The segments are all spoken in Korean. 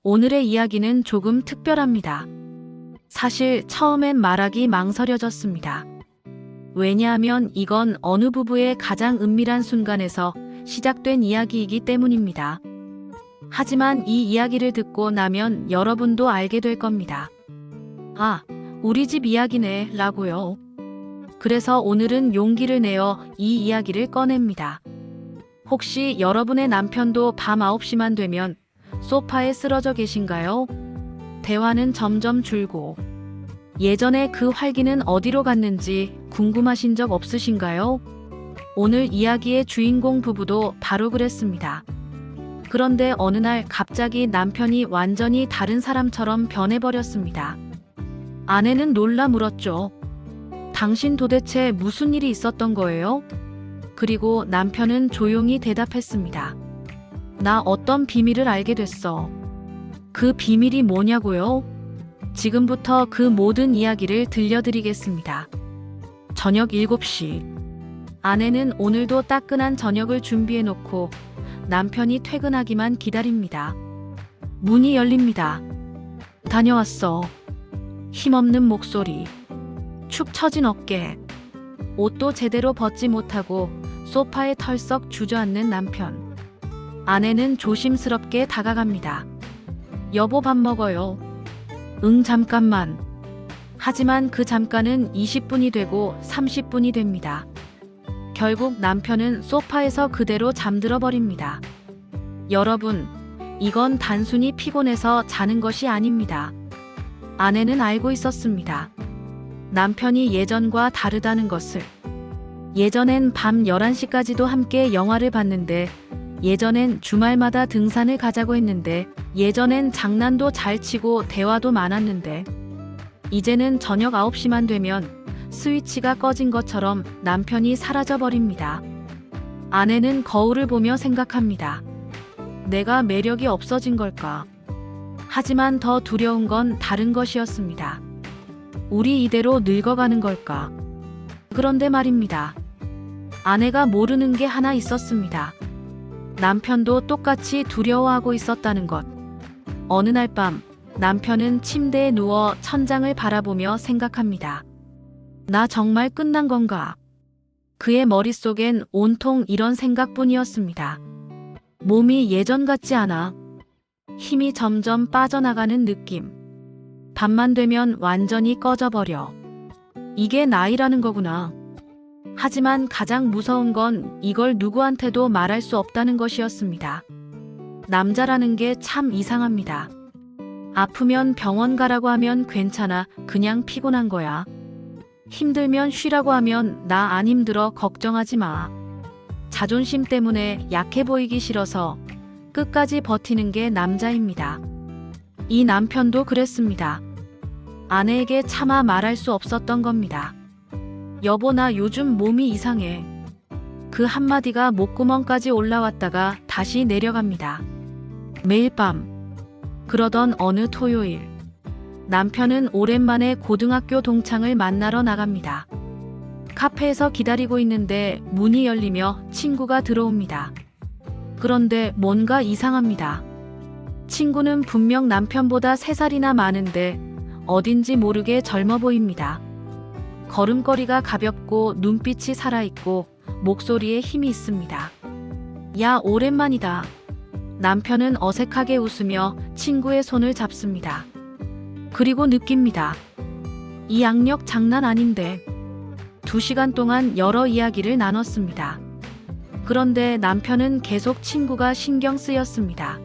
오늘의 이야기는 조금 특별합니다. 사실 처음엔 말하기 망설여졌습니다. 왜냐하면 이건 어느 부부의 가장 은밀한 순간에서 시작된 이야기이기 때문입니다. 하지만 이 이야기를 듣고 나면 여러분도 알게 될 겁니다. 아, 우리 집 이야기네 라고요. 그래서 오늘은 용기를 내어 이 이야기를 꺼냅니다. 혹시 여러분의 남편도 밤 9시만 되면 소파에 쓰러져 계신가요? 대화는 점점 줄고 예전에 그 활기는 어디로 갔는지 궁금하신 적 없으신가요? 오늘 이야기의 주인공 부부도 바로 그랬습니다. 그런데 어느 날 갑자기 남편이 완전히 다른 사람처럼 변해버렸습니다. 아내는 놀라 물었죠. 당신 도대체 무슨 일이 있었던 거예요? 그리고 남편은 조용히 대답했습니다. 나 어떤 비밀을 알게 됐어. 그 비밀이 뭐냐고요? 지금부터 그 모든 이야기를 들려드리겠습니다. 저녁 7시. 아내는 오늘도 따끈한 저녁을 준비해놓고 남편이 퇴근하기만 기다립니다. 문이 열립니다. 다녀왔어. 힘없는 목소리. 축 처진 어깨. 옷도 제대로 벗지 못하고 소파에 털썩 주저앉는 남편. 아내는 조심스럽게 다가갑니다. 여보 밥 먹어요. 응 잠깐만. 하지만 그 잠깐은 20분이 되고 30분이 됩니다. 결국 남편은 소파에서 그대로 잠들어 버립니다. 여러분, 이건 단순히 피곤해서 자는 것이 아닙니다. 아내는 알고 있었습니다. 남편이 예전과 다르다는 것을. 예전엔 밤 11시까지도 함께 영화를 봤는데, 예전엔 주말마다 등산을 가자고 했는데, 예전엔 장난도 잘 치고 대화도 많았는데, 이제는 저녁 9시만 되면 스위치가 꺼진 것처럼 남편이 사라져버립니다. 아내는 거울을 보며 생각합니다. 내가 매력이 없어진 걸까? 하지만 더 두려운 건 다른 것이었습니다. 우리 이대로 늙어가는 걸까? 그런데 말입니다. 아내가 모르는 게 하나 있었습니다. 남편도 똑같이 두려워하고 있었다는 것. 어느 날 밤, 남편은 침대에 누워 천장을 바라보며 생각합니다. 나 정말 끝난 건가? 그의 머릿속엔 온통 이런 생각뿐이었습니다. 몸이 예전 같지 않아. 힘이 점점 빠져나가는 느낌. 밤만 되면 완전히 꺼져버려. 이게 나이라는 거구나. 하지만 가장 무서운 건 이걸 누구한테도 말할 수 없다는 것이었습니다. 남자라는 게 참 이상합니다. 아프면 병원 가라고 하면 괜찮아, 그냥 피곤한 거야. 힘들면 쉬라고 하면 나 안 힘들어, 걱정하지 마. 자존심 때문에 약해 보이기 싫어서 끝까지 버티는 게 남자입니다. 이 남편도 그랬습니다. 아내에게 차마 말할 수 없었던 겁니다. 여보 나 요즘 몸이 이상해. 그 한마디가 목구멍까지 올라왔다가 다시 내려갑니다. 매일 밤. 그러던 어느 토요일. 남편은 오랜만에 고등학교 동창을 만나러 나갑니다. 카페에서 기다리고 있는데 문이 열리며 친구가 들어옵니다. 그런데 뭔가 이상합니다. 친구는 분명 남편보다 3살이나 많은데 어딘지 모르게 젊어 보입니다. 걸음걸이가 가볍고 눈빛이 살아있고 목소리에 힘이 있습니다. 야, 오랜만이다. 남편은 어색하게 웃으며 친구의 손을 잡습니다. 그리고 느낍니다. 이 악력 장난 아닌데. 2시간 동안 여러 이야기를 나눴습니다. 그런데 남편은 계속 친구가 신경 쓰였습니다.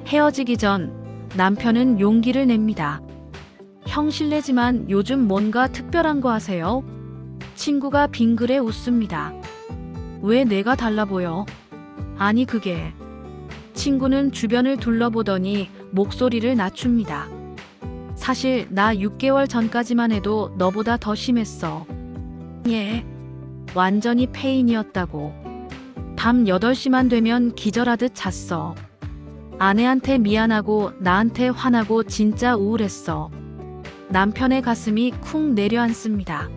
헤어지기 전 남편은 용기를 냅니다. 형 실례지만 요즘 뭔가 특별한 거 하세요? 친구가 빙그레 웃습니다. 왜 내가 달라 보여? 아니 그게. 친구는 주변을 둘러보더니 목소리를 낮춥니다. 사실 나 6개월 전까지만 해도 너보다 더 심했어. 예. 완전히 폐인이었다고. 밤 8시만 되면 기절하듯 잤어. 아내한테 미안하고 나한테 화나고 진짜 우울했어. 남편의 가슴이 쿵 내려앉습니다.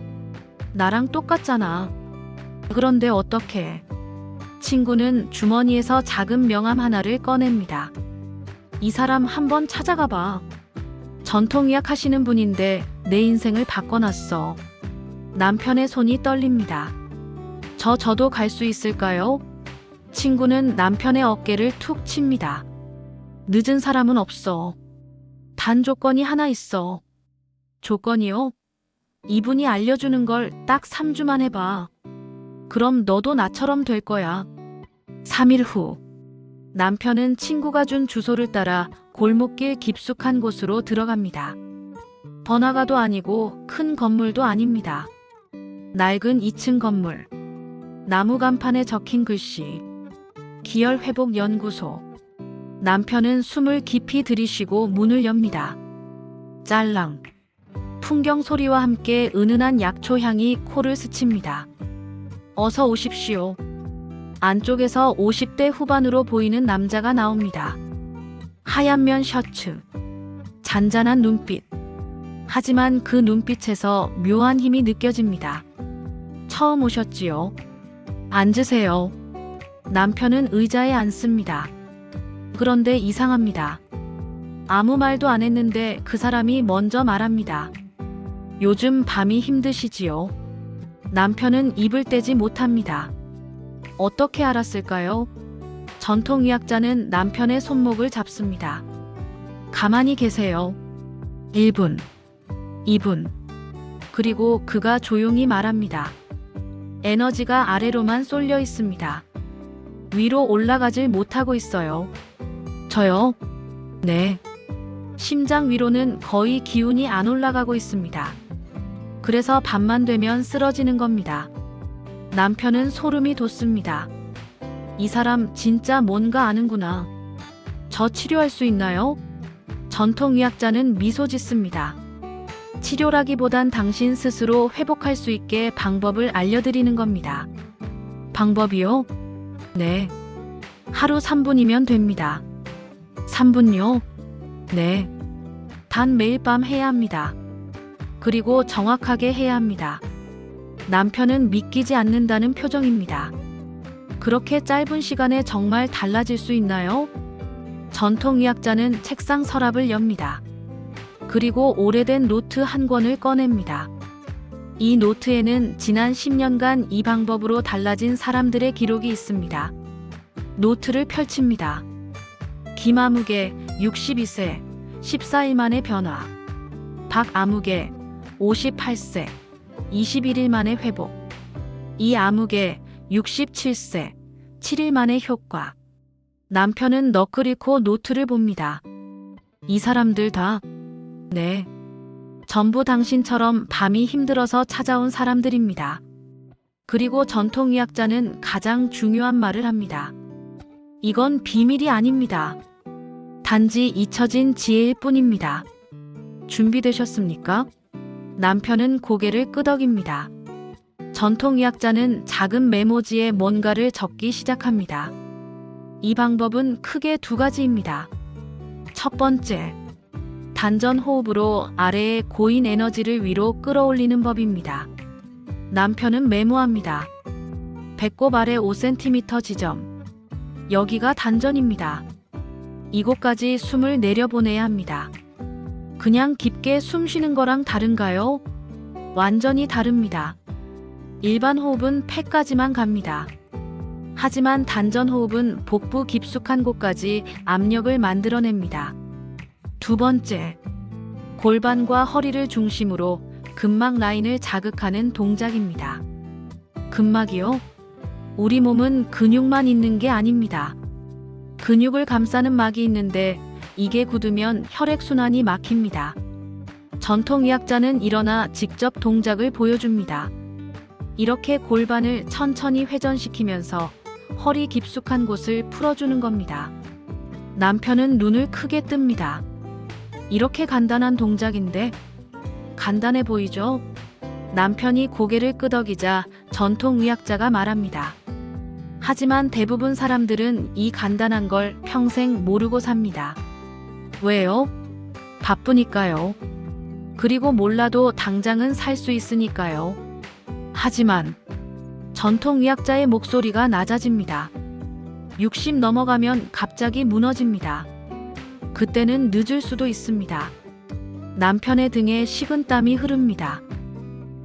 나랑 똑같잖아. 그런데 어떡해. 친구는 주머니에서 작은 명함 하나를 꺼냅니다. 이 사람 한번 찾아가 봐. 전통의학 하시는 분인데 내 인생을 바꿔놨어. 남편의 손이 떨립니다. 저도 갈 수 있을까요? 친구는 남편의 어깨를 툭 칩니다. 늦은 사람은 없어. 단 조건이 하나 있어. 조건이요? 이분이 알려주는 걸 딱 3주만 해봐. 그럼 너도 나처럼 될 거야. 3일 후, 남편은 친구가 준 주소를 따라 골목길 깊숙한 곳으로 들어갑니다. 번화가도 아니고 큰 건물도 아닙니다. 낡은 2층 건물. 나무 간판에 적힌 글씨. 기혈회복연구소. 남편은 숨을 깊이 들이쉬고 문을 엽니다. 짤랑. 풍경 소리와 함께 은은한 약초 향이 코를 스칩니다. 어서 오십시오. 안쪽에서 50대 후반으로 보이는 남자가 나옵니다. 하얀 면 셔츠. 잔잔한 눈빛. 하지만 그 눈빛에서 묘한 힘이 느껴집니다. 처음 오셨지요? 앉으세요. 남편은 의자에 앉습니다. 그런데 이상합니다. 아무 말도 안 했는데 그 사람이 먼저 말합니다. 요즘 밤이 힘드시지요? 남편은 입을 떼지 못합니다. 어떻게 알았을까요? 전통의학자는 남편의 손목을 잡습니다. 가만히 계세요. 1분, 2분. 그리고 그가 조용히 말합니다. 에너지가 아래로만 쏠려 있습니다. 위로 올라가질 못하고 있어요. 저요? 네. 심장 위로는 거의 기운이 안 올라가고 있습니다. 그래서 밤만 되면 쓰러지는 겁니다. 남편은 소름이 돋습니다. 이 사람 진짜 뭔가 아는구나. 저 치료할 수 있나요? 전통의학자는 미소 짓습니다. 치료라기보단 당신 스스로 회복할 수 있게 방법을 알려드리는 겁니다. 방법이요? 네. 하루 3분이면 됩니다. 3분요? 네. 단 매일 밤 해야 합니다. 그리고 정확하게 해야 합니다. 남편은 믿기지 않는다는 표정입니다. 그렇게 짧은 시간에 정말 달라질 수 있나요? 전통의학자는 책상 서랍을 엽니다. 그리고 오래된 노트 한 권을 꺼냅니다. 이 노트에는 지난 10년간 이 방법으로 달라진 사람들의 기록이 있습니다. 노트를 펼칩니다. 김아무개 62세 14일 만의 변화. 박아무개 58세 21일 만의 회복. 이아무개 67세 7일 만의 효과. 남편은 너클 잃고 노트를 봅니다. 이 사람들 다, 네, 전부 당신처럼 밤이 힘들어서 찾아온 사람들입니다. 그리고 전통의학자는 가장 중요한 말을 합니다. 이건 비밀이 아닙니다. 단지 잊혀진 지혜일 뿐입니다. 준비되셨습니까? 남편은 고개를 끄덕입니다. 전통의학자는 작은 메모지에 뭔가를 적기 시작합니다. 이 방법은 크게 두 가지입니다. 첫 번째, 단전 호흡으로 아래의 고인 에너지를 위로 끌어올리는 법입니다. 남편은 메모합니다. 배꼽 아래 5cm 지점. 여기가 단전입니다. 이곳까지 숨을 내려보내야 합니다. 그냥 깊게 숨 쉬는 거랑 다른가요? 완전히 다릅니다. 일반 호흡은 폐까지만 갑니다. 하지만 단전 호흡은 복부 깊숙한 곳까지 압력을 만들어냅니다. 두 번째, 골반과 허리를 중심으로 근막 라인을 자극하는 동작입니다. 근막이요? 우리 몸은 근육만 있는 게 아닙니다. 근육을 감싸는 막이 있는데 이게 굳으면 혈액순환이 막힙니다. 전통의학자는 일어나 직접 동작을 보여줍니다. 이렇게 골반을 천천히 회전시키면서 허리 깊숙한 곳을 풀어주는 겁니다. 남편은 눈을 크게 뜹니다. 이렇게 간단한 동작인데 간단해 보이죠? 남편이 고개를 끄덕이자 전통의학자가 말합니다. 하지만 대부분 사람들은 이 간단한 걸 평생 모르고 삽니다. 왜요? 바쁘니까요. 그리고 몰라도 당장은 살 수 있으니까요. 하지만 전통의학자의 목소리가 낮아집니다. 60 넘어가면 갑자기 무너집니다. 그때는 늦을 수도 있습니다. 남편의 등에 식은땀이 흐릅니다.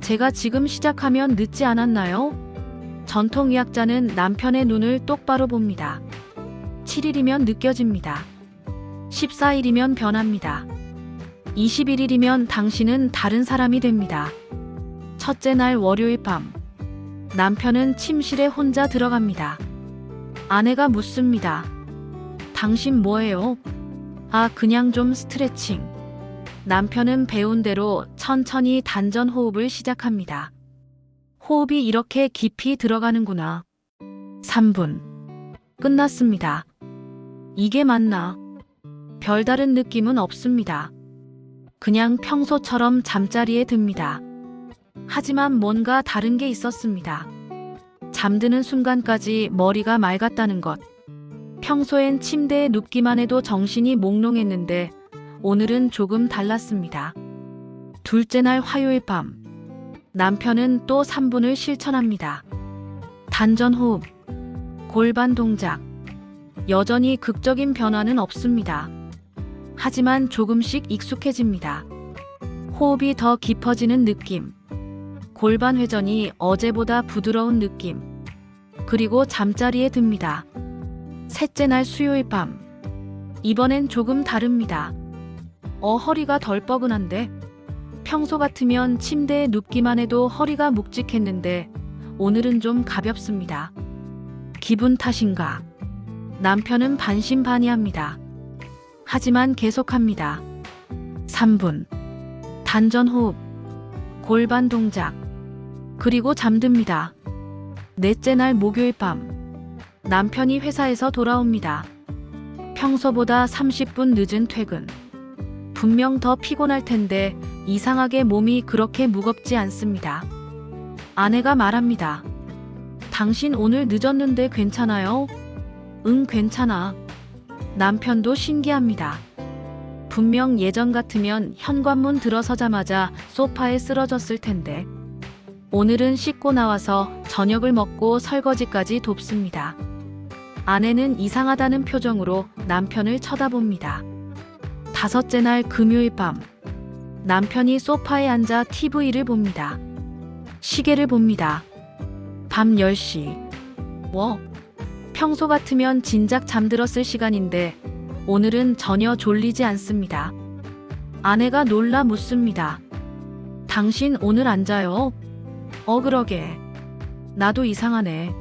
제가 지금 시작하면 늦지 않았나요? 전통의학자는 남편의 눈을 똑바로 봅니다. 7일이면 느껴집니다. 14일이면 변합니다. 21일이면 당신은 다른 사람이 됩니다. 첫째 날 월요일 밤, 남편은 침실에 혼자 들어갑니다. 아내가 묻습니다. 당신 뭐해요? 아, 그냥 좀 스트레칭. 남편은 배운 대로 천천히 단전 호흡을 시작합니다. 호흡이 이렇게 깊이 들어가는구나. 3분. 끝났습니다. 이게 맞나? 별다른 느낌은 없습니다. 그냥 평소처럼 잠자리에 듭니다. 하지만 뭔가 다른 게 있었습니다. 잠드는 순간까지 머리가 맑았다는 것. 평소엔 침대에 눕기만 해도 정신이 몽롱했는데 오늘은 조금 달랐습니다. 둘째 날 화요일 밤, 남편은 또 3분을 실천합니다. 단전 호흡, 골반 동작. 여전히 극적인 변화는 없습니다. 하지만 조금씩 익숙해집니다. 호흡이 더 깊어지는 느낌. 골반 회전이 어제보다 부드러운 느낌. 그리고 잠자리에 듭니다. 셋째 날 수요일 밤. 이번엔 조금 다릅니다. 허리가 덜 뻐근한데? 평소 같으면 침대에 눕기만 해도 허리가 묵직했는데 오늘은 좀 가볍습니다. 기분 탓인가? 남편은 반신반의합니다. 하지만 계속합니다. 3분. 단전 호흡. 골반 동작. 그리고 잠듭니다. 넷째 날 목요일 밤. 남편이 회사에서 돌아옵니다. 평소보다 30분 늦은 퇴근. 분명 더 피곤할 텐데 이상하게 몸이 그렇게 무겁지 않습니다. 아내가 말합니다. 당신 오늘 늦었는데 괜찮아요? 응, 괜찮아. 남편도 신기합니다. 분명 예전 같으면 현관문 들어서자마자 소파에 쓰러졌을 텐데 오늘은 씻고 나와서 저녁을 먹고 설거지까지 돕습니다. 아내는 이상하다는 표정으로 남편을 쳐다봅니다. 다섯째 날 금요일 밤, 남편이 소파에 앉아 TV를 봅니다. 시계를 봅니다. 밤 10시. 평소 같으면 진작 잠들었을 시간인데 오늘은 전혀 졸리지 않습니다. 아내가 놀라 묻습니다. 당신 오늘 안 자요? 그러게. 나도 이상하네.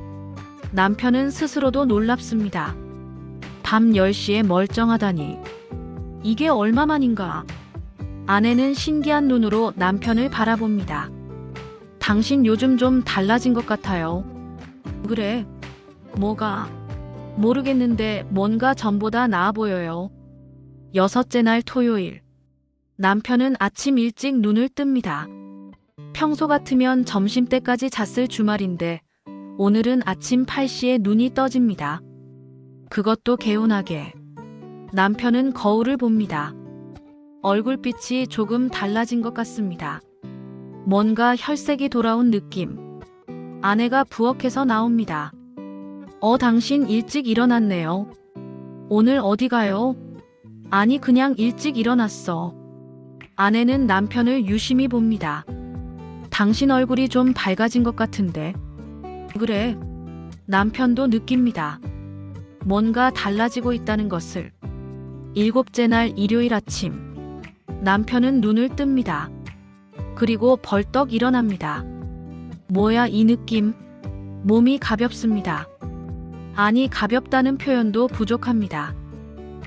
남편은 스스로도 놀랍습니다. 밤 10시에 멀쩡하다니. 이게 얼마만인가? 아내는 신기한 눈으로 남편을 바라봅니다. 당신 요즘 좀 달라진 것 같아요. 그래? 뭐가? 모르겠는데 뭔가 전보다 나아 보여요. 여섯째 날 토요일. 남편은 아침 일찍 눈을 뜹니다. 평소 같으면 점심때까지 잤을 주말인데 오늘은 아침 8시에 눈이 떠집니다. 그것도 개운하게. 남편은 거울을 봅니다. 얼굴빛이 조금 달라진 것 같습니다. 뭔가 혈색이 돌아온 느낌. 아내가 부엌에서 나옵니다. 당신 일찍 일어났네요. 오늘 어디 가요? 아니, 그냥 일찍 일어났어. 아내는 남편을 유심히 봅니다. 당신 얼굴이 좀 밝아진 것 같은데. 그래. 남편도 느낍니다. 뭔가 달라지고 있다는 것을. 일곱째 날 일요일 아침. 남편은 눈을 뜹니다. 그리고 벌떡 일어납니다. 뭐야 이 느낌? 몸이 가볍습니다. 아니, 가볍다는 표현도 부족합니다.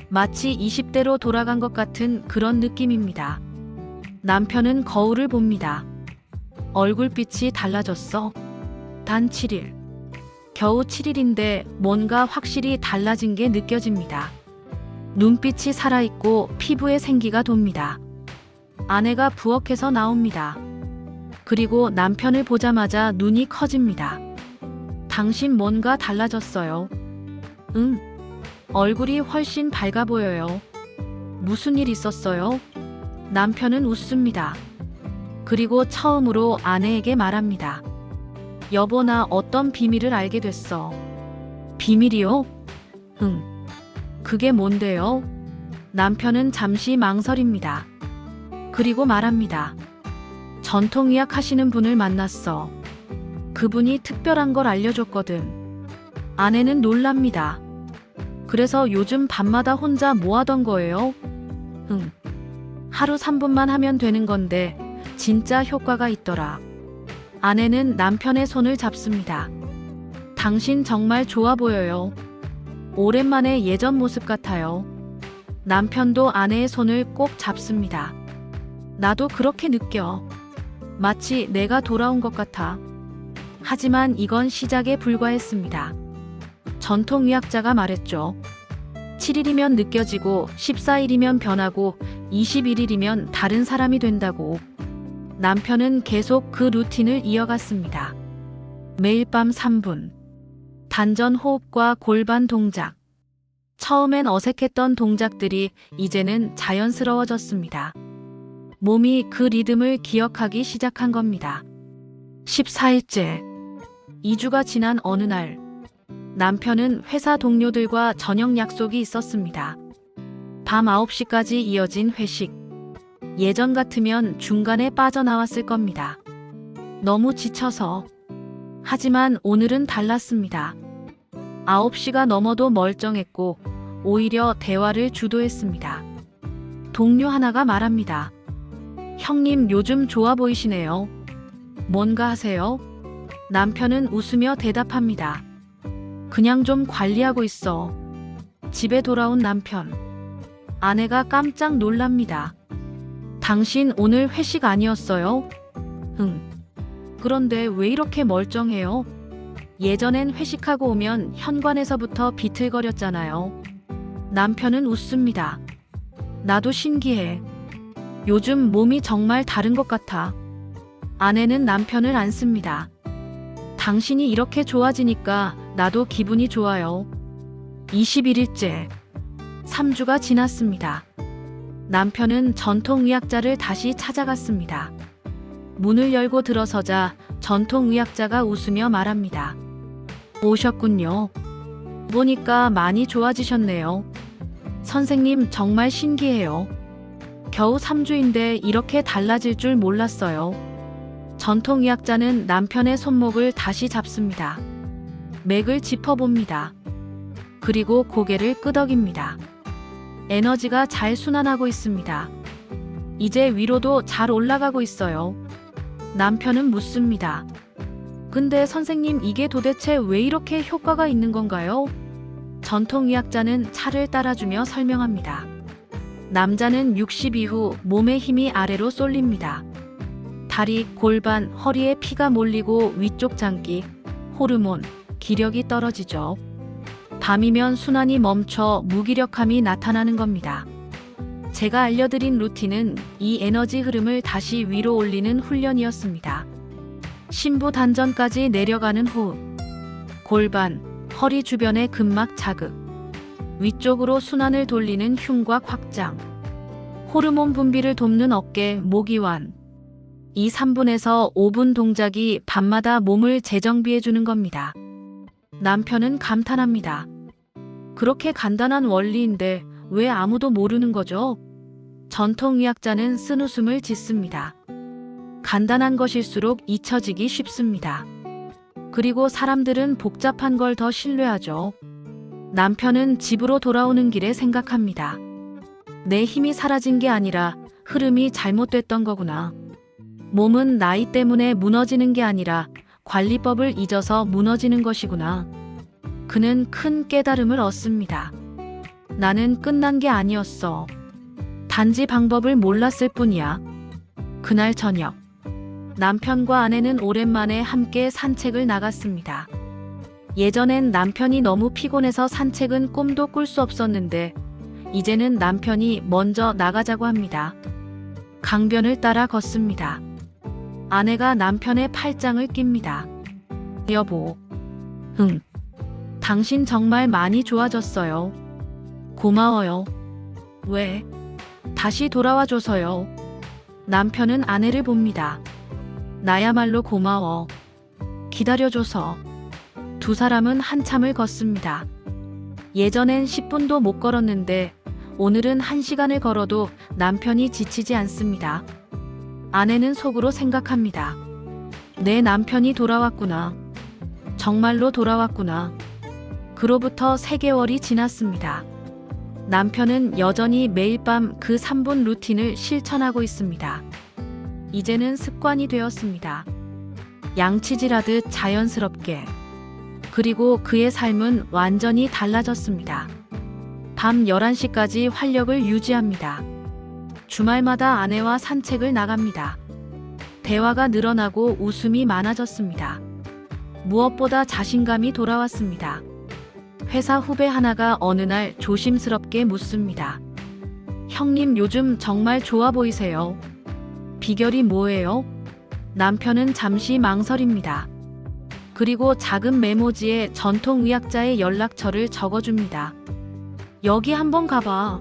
마치 20대로 돌아간 것 같은 그런 느낌입니다. 남편은 거울을 봅니다. 얼굴빛이 달라졌어. 단 7일. 겨우 7일인데 뭔가 확실히 달라진 게 느껴집니다. 눈빛이 살아있고 피부에 생기가 돕니다. 아내가 부엌에서 나옵니다. 그리고 남편을 보자마자 눈이 커집니다. 당신 뭔가 달라졌어요. 응. 얼굴이 훨씬 밝아 보여요. 무슨 일 있었어요? 남편은 웃습니다. 그리고 처음으로 아내에게 말합니다. 여보, 나 어떤 비밀을 알게 됐어. 비밀이요? 응. 그게 뭔데요? 남편은 잠시 망설입니다. 그리고 말합니다. 전통의학 하시는 분을 만났어. 그분이 특별한 걸 알려줬거든. 아내는 놀랍니다. 그래서 요즘 밤마다 혼자 뭐 하던 거예요? 하루 3분만 하면 되는 건데 진짜 효과가 있더라. 아내는 남편의 손을 잡습니다. 당신 정말 좋아 보여요. 오랜만에 예전 모습 같아요. 남편도 아내의 손을 꼭 잡습니다. 나도 그렇게 느껴. 마치 내가 돌아온 것 같아. 하지만 이건 시작에 불과했습니다. 전통의학자가 말했죠. 7일이면 느껴지고 14일이면 변하고 21일이면 다른 사람이 된다고. 남편은 계속 그 루틴을 이어갔습니다. 매일 밤 3분. 단전 호흡과 골반 동작. 처음엔 어색했던 동작들이 이제는 자연스러워졌습니다. 몸이 그 리듬을 기억하기 시작한 겁니다. 14일째. 2주가 지난 어느 날, 남편은 회사 동료들과 저녁 약속이 있었습니다. 밤 9시까지 이어진 회식. 예전 같으면 중간에 빠져나왔을 겁니다. 너무 지쳐서. 하지만 오늘은 달랐습니다. 9시가 넘어도 멀쩡했고 오히려 대화를 주도했습니다. 동료 하나가 말합니다. 형님 요즘 좋아 보이시네요. 뭔가 하세요? 남편은 웃으며 대답합니다. 그냥 좀 관리하고 있어. 집에 돌아온 남편. 아내가 깜짝 놀랍니다. 당신 오늘 회식 아니었어요? 그런데 왜 이렇게 멀쩡해요? 예전엔 회식하고 오면 현관에서부터 비틀거렸잖아요. 남편은 웃습니다. 나도 신기해. 요즘 몸이 정말 다른 것 같아. 아내는 남편을 안습니다. 당신이 이렇게 좋아지니까 나도 기분이 좋아요. 21일째. 3주가 지났습니다. 남편은 전통의학자를 다시 찾아갔습니다. 문을 열고 들어서자 전통의학자가 웃으며 말합니다. 오셨군요. 보니까 많이 좋아지셨네요. 선생님 정말 신기해요. 겨우 3주인데 이렇게 달라질 줄 몰랐어요. 전통의학자는 남편의 손목을 다시 잡습니다. 맥을 짚어봅니다. 그리고 고개를 끄덕입니다. 에너지가 잘 순환하고 있습니다. 이제 위로도 잘 올라가고 있어요. 남편은 묻습니다. 근데 선생님 이게 도대체 왜 이렇게 효과가 있는 건가요? 전통의학자는 차를 따라주며 설명합니다. 남자는 60 이후 몸의 힘이 아래로 쏠립니다. 다리, 골반, 허리에 피가 몰리고 위쪽 장기, 호르몬, 기력이 떨어지죠. 밤이면 순환이 멈춰 무기력함이 나타나는 겁니다. 제가 알려드린 루틴은 이 에너지 흐름을 다시 위로 올리는 훈련이었습니다. 심부 단전까지 내려가는 호흡, 골반, 허리 주변의 근막 자극, 위쪽으로 순환을 돌리는 흉곽 확장, 호르몬 분비를 돕는 어깨, 목 이완. 이 3분에서 5분 동작이 밤마다 몸을 재정비해주는 겁니다. 남편은 감탄합니다. 그렇게 간단한 원리인데 왜 아무도 모르는 거죠? 전통의학자는 쓴웃음을 짓습니다. 간단한 것일수록 잊혀지기 쉽습니다. 그리고 사람들은 복잡한 걸 더 신뢰하죠. 남편은 집으로 돌아오는 길에 생각합니다. 내 힘이 사라진 게 아니라 흐름이 잘못됐던 거구나. 몸은 나이 때문에 무너지는 게 아니라 관리법을 잊어서 무너지는 것이구나. 그는 큰 깨달음을 얻습니다. 나는 끝난 게 아니었어. 단지 방법을 몰랐을 뿐이야. 그날 저녁, 남편과 아내는 오랜만에 함께 산책을 나갔습니다. 예전엔 남편이 너무 피곤해서 산책은 꿈도 꿀 수 없었는데 이제는 남편이 먼저 나가자고 합니다. 강변을 따라 걷습니다. 아내가 남편의 팔짱을 낍니다. 여보, 당신 정말 많이 좋아졌어요. 고마워요. 왜? 다시 돌아와줘서요. 남편은 아내를 봅니다. 나야말로 고마워. 기다려줘서. 두 사람은 한참을 걷습니다. 예전엔 10분도 못 걸었는데 오늘은 1시간을 걸어도 남편이 지치지 않습니다. 아내는 속으로 생각합니다. 내 남편이 돌아왔구나. 정말로 돌아왔구나. 그로부터 3개월이 지났습니다. 남편은 여전히 매일 밤 그 3분 루틴을 실천하고 있습니다. 이제는 습관이 되었습니다. 양치질하듯 자연스럽게. 그리고 그의 삶은 완전히 달라졌습니다. 밤 11시까지 활력을 유지합니다. 주말마다 아내와 산책을 나갑니다. 대화가 늘어나고 웃음이 많아졌습니다. 무엇보다 자신감이 돌아왔습니다. 회사 후배 하나가 어느 날 조심스럽게 묻습니다. 형님, 요즘 정말 좋아 보이세요. 비결이 뭐예요? 남편은 잠시 망설입니다. 그리고 작은 메모지에 전통의학자의 연락처를 적어줍니다. 여기 한번 가봐.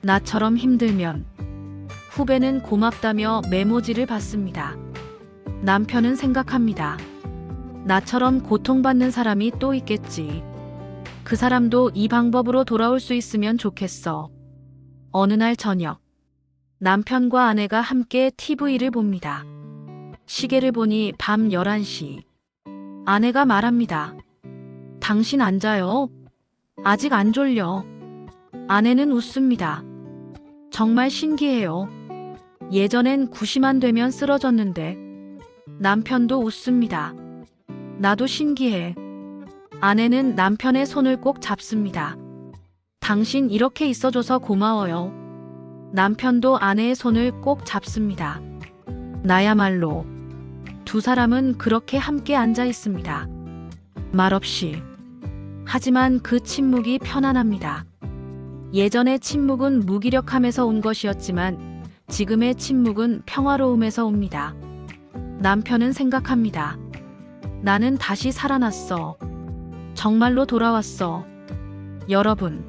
나처럼 힘들면. 후배는 고맙다며 메모지를 받습니다. 남편은 생각합니다. 나처럼 고통받는 사람이 또 있겠지. 그 사람도 이 방법으로 돌아올 수 있으면 좋겠어. 어느 날 저녁, 남편과 아내가 함께 TV를 봅니다. 시계를 보니 밤 11시. 아내가 말합니다. 당신 안 자요? 아직 안 졸려. 아내는 웃습니다. 정말 신기해요. 예전엔 9시만 되면 쓰러졌는데. 남편도 웃습니다. 나도 신기해. 아내는 남편의 손을 꼭 잡습니다. 당신 이렇게 있어줘서 고마워요. 남편도 아내의 손을 꼭 잡습니다. 나야말로. 두 사람은 그렇게 함께 앉아 있습니다. 말없이. 하지만 그 침묵이 편안합니다. 예전의 침묵은 무기력함에서 온 것이었지만 지금의 침묵은 평화로움에서 옵니다. 남편은 생각합니다. 나는 다시 살아났어. 정말로 돌아왔어. 여러분,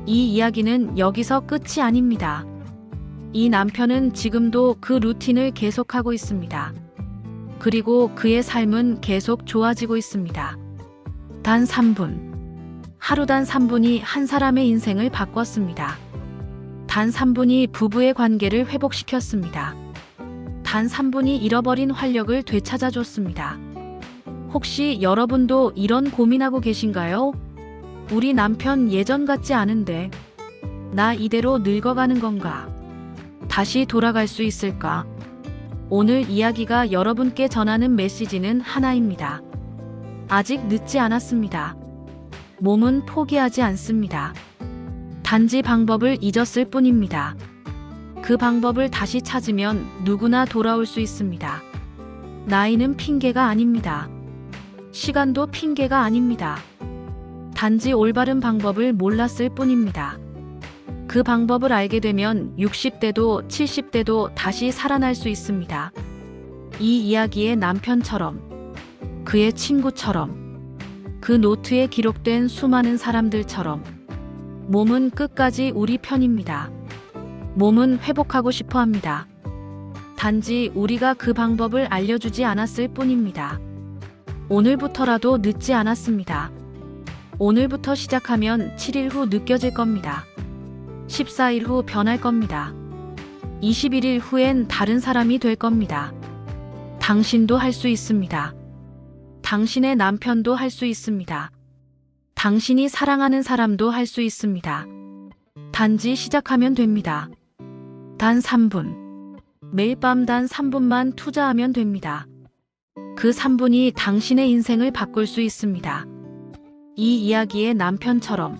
이 이야기는 여기서 끝이 아닙니다. 이 남편은 지금도 그 루틴을 계속하고 있습니다. 그리고 그의 삶은 계속 좋아지고 있습니다. 단 3분. 하루 단 3분이 한 사람의 인생을 바꿨습니다. 단 3분이 부부의 관계를 회복시켰습니다. 단 3분이 잃어버린 활력을 되찾아줬습니다. 혹시 여러분도 이런 고민하고 계신가요? 우리 남편 예전 같지 않은데 나 이대로 늙어가는 건가? 다시 돌아갈 수 있을까? 오늘 이야기가 여러분께 전하는 메시지는 하나입니다. 아직 늦지 않았습니다. 몸은 포기하지 않습니다. 단지 방법을 잊었을 뿐입니다. 그 방법을 다시 찾으면 누구나 돌아올 수 있습니다. 나이는 핑계가 아닙니다. 시간도 핑계가 아닙니다. 단지 올바른 방법을 몰랐을 뿐입니다. 그 방법을 알게 되면 60대도 70대도 다시 살아날 수 있습니다. 이 이야기의 남편처럼, 그의 친구처럼, 그 노트에 기록된 수많은 사람들처럼 몸은 끝까지 우리 편입니다. 몸은 회복하고 싶어 합니다. 단지 우리가 그 방법을 알려주지 않았을 뿐입니다. 오늘부터라도 늦지 않았습니다. 오늘부터 시작하면 7일 후 느껴질 겁니다. 14일 후 변할 겁니다. 21일 후엔 다른 사람이 될 겁니다. 당신도 할 수 있습니다. 당신의 남편도 할 수 있습니다. 당신이 사랑하는 사람도 할 수 있습니다. 단지 시작하면 됩니다. 단 3분. 매일 밤 단 3분만 투자하면 됩니다. 그 3분이 당신의 인생을 바꿀 수 있습니다. 이 이야기의 남편처럼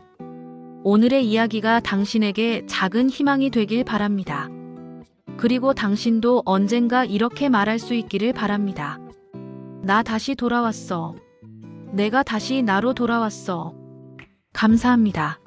오늘의 이야기가 당신에게 작은 희망이 되길 바랍니다. 그리고 당신도 언젠가 이렇게 말할 수 있기를 바랍니다. 나 다시 돌아왔어. 내가 다시 나로 돌아왔어. 감사합니다.